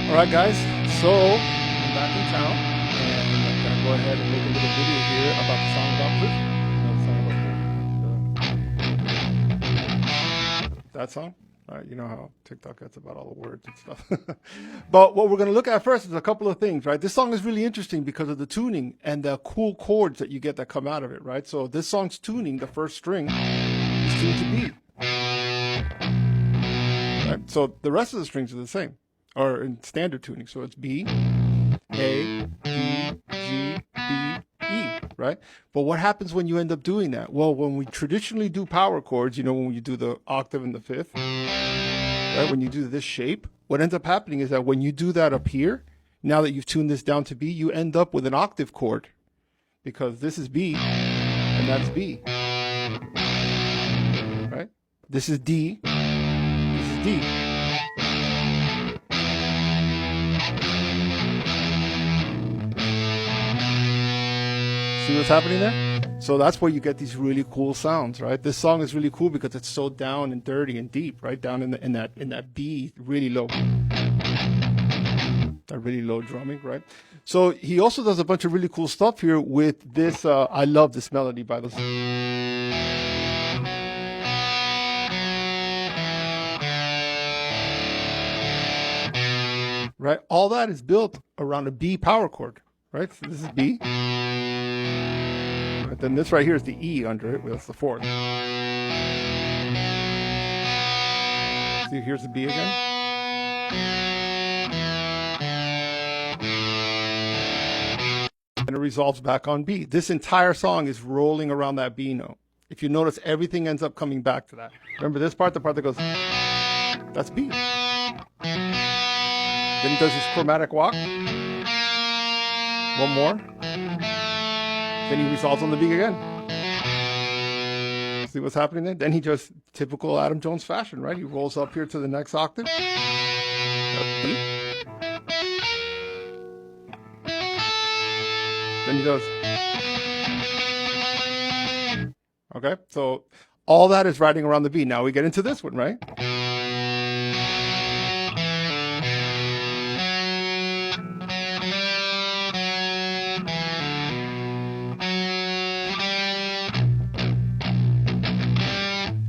All right, guys. So I'm back in town, and I'm gonna go ahead and make a little video here about the song about Cliff. You know, the song about Cliff. That song. All right, you know how TikTok gets about all the words and stuff. But what we're going to look at first is a couple of things, right? This song is really interesting because of the tuning and the cool chords that you get that come out of it, right? So this song's tuning, the first string, is tuned to B. Right? So the rest of the strings are the same, or in standard tuning. So it's B, A, D, G, B, E, right? But what happens when you end up doing that? Well, when we traditionally do power chords, you know, when you do the octave and the fifth, right? When you do this shape, what ends up happening is that when you do that up here, now that you've tuned this down to B, you end up with an octave chord because this is B and that's B, right? This is D, this is D. See what's happening there? So that's where you get these really cool sounds, right? This song is really cool because it's so down and dirty and deep, right? Down in that B, really low. That really low drumming, right? So he also does a bunch of really cool stuff here with this. I love this melody, by the way. Right? All that is built around a B power chord, right? So this is B. But then this right here is the E under it. Well, that's the fourth. See, here's the B again. And it resolves back on B. This entire song is rolling around that B note. If you notice, everything ends up coming back to that. Remember this part, the part that goes, that's B. Then he does his chromatic walk. One more. Then he resolves on the B again. See what's happening there? Then he just, typical Adam Jones fashion, right? He rolls up here to the next octave. Then he does. Okay, so all that is riding around the B. Now we get into this one, right?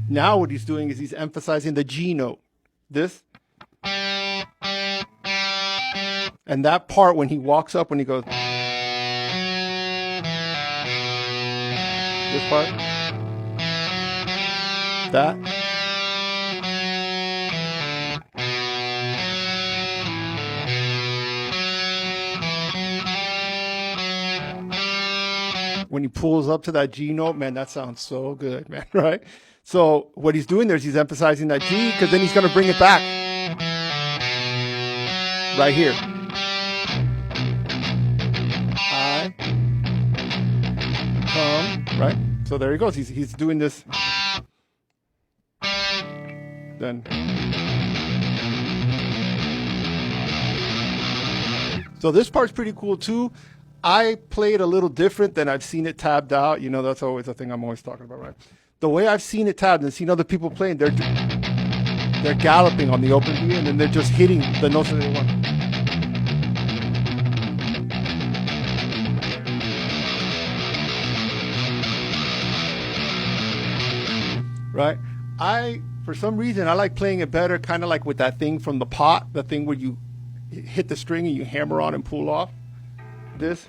Now what he's doing is he's emphasizing the G note. This. And that part when he walks up, when he goes. This part. That. When he pulls up to that G note, man, that sounds so good, man, right? So what he's doing there is he's emphasizing that G because then he's going to bring it back right here. I come, right? So there he goes. He's doing this. Then. So this part's pretty cool too. I play it a little different than I've seen it tabbed out. You know, that's always a thing I'm always talking about, right? The way I've seen it tabbed and seen other people playing, they're galloping on the open B and then they're just hitting the notes that they want. Right? For some reason, I like playing it better, kind of like with that thing from the pot, the thing where you hit the string and you hammer on and pull off. This.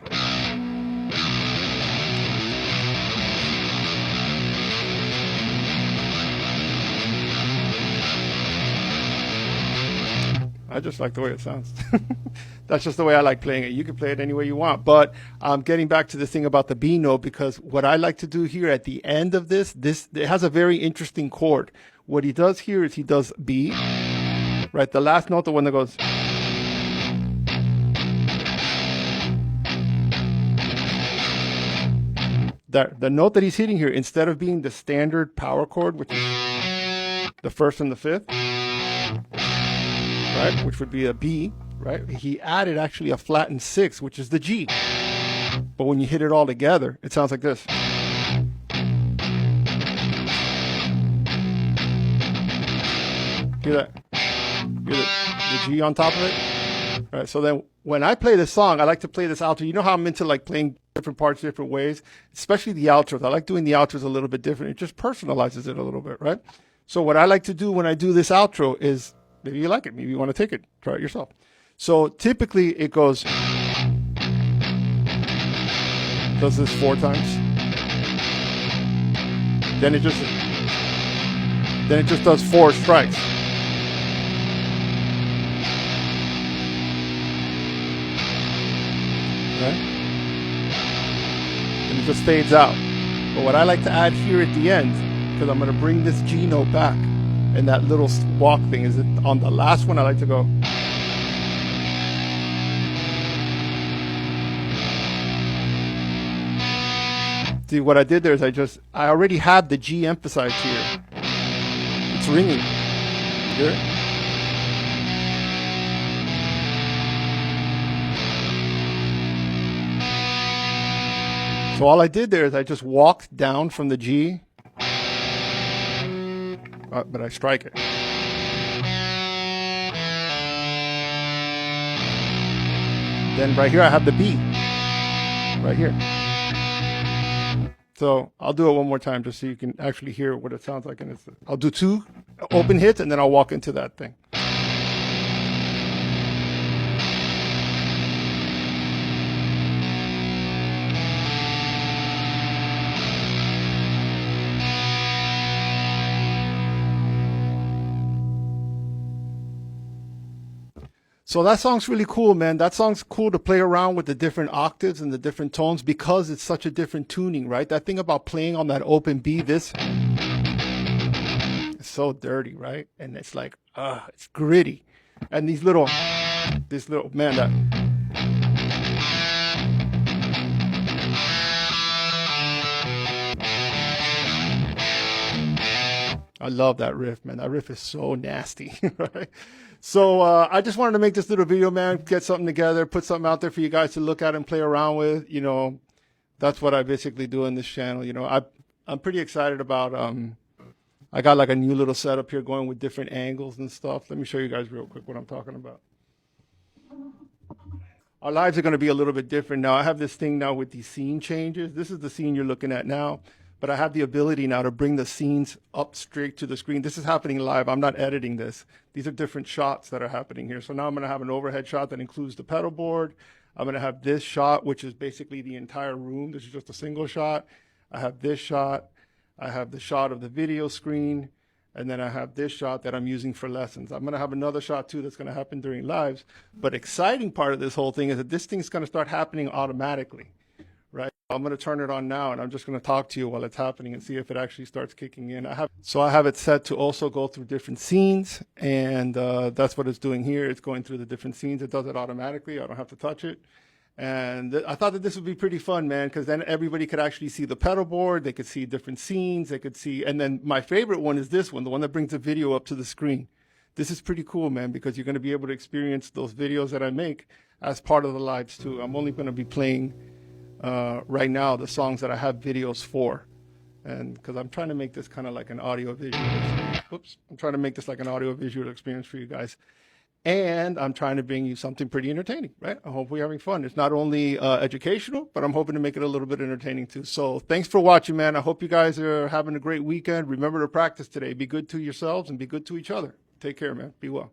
I just like the way it sounds. That's just the way I like playing it. You can play it any way you want. But getting back to the thing about the B note, because what I like to do here at the end of this, it has a very interesting chord. What he does here is he does B, right? The last note, the one that goes. The note that he's hitting here, instead of being the standard power chord, which is the first and the fifth, right, which would be a B, right, he added actually a flattened sixth, which is the G. But when you hit it all together, it sounds like this. Hear that? Hear the G on top of it? Right. So then when I play this song, I like to play this outro. You know how I'm into like playing different parts different ways, especially the outros. I like doing the outros a little bit different. It just personalizes it a little bit, right? So what I like to do when I do this outro is, maybe you like it, maybe you want to take it, try it yourself. So typically it goes, does this 4 times. Then it just does 4 strikes. Right? And it just fades out. But what I like to add here at the end, because I'm going to bring this G note back, and that little walk thing is on the last one. I like to go. See, what I did there is I already had the G emphasized here. It's ringing. You hear it? So all I did there is I just walked down from the G, but I strike it. Then right here I have the B, right here. So I'll do it one more time just so you can actually hear what it sounds like. And I'll do 2 open hits and then I'll walk into that thing. So that song's really cool, man. That song's cool to play around with the different octaves and the different tones because it's such a different tuning, right? That thing about playing on that open B, it's so dirty, right? And it's like, it's gritty. And this little, man, that. I love that riff, man. That riff is so nasty, right? So I just wanted to make this little video, man, get something together, put something out there for you guys to look at and play around with. You know, that's what I basically do in this channel. You know, I'm pretty excited about, I got like a new little setup here going with different angles and stuff. Let me show you guys real quick what I'm talking about. Our lives are going to be a little bit different now. I have this thing now with these scene changes. This is the scene you're looking at now. But I have the ability now to bring the scenes up straight to the screen. This is happening live. I'm not editing this. These are different shots that are happening here. So now I'm going to have an overhead shot that includes the pedal board. I'm going to have this shot, which is basically the entire room. This is just a single shot. I have this shot. I have the shot of the video screen. And then I have this shot that I'm using for lessons. I'm going to have another shot, too, that's going to happen during lives. But exciting part of this whole thing is that this thing's going to start happening automatically. Right. I'm going to turn it on now and I'm just going to talk to you while it's happening and see if it actually starts kicking in. I have it set to also go through different scenes, and that's what it's doing here. It's going through the different scenes. It does it automatically. I don't have to touch it. And I thought that this would be pretty fun, man, because then everybody could actually see the pedal board. They could see different scenes. They could see. And then my favorite one is this one, the one that brings the video up to the screen. This is pretty cool, man, because you're going to be able to experience those videos that I make as part of the lives, too. I'm only going to be playing right now the songs that I have videos for, and because I'm trying to make this kind of like an audio visual I'm trying to make this like an audio visual experience for you guys, and I'm trying to bring you something pretty entertaining, right? I hope we're having fun. It's not only educational, but I'm hoping to make it a little bit entertaining too. So thanks for watching, man. I hope you guys are having a great weekend. Remember to practice today. Be good to yourselves and be good to each other. Take care, man. Be well.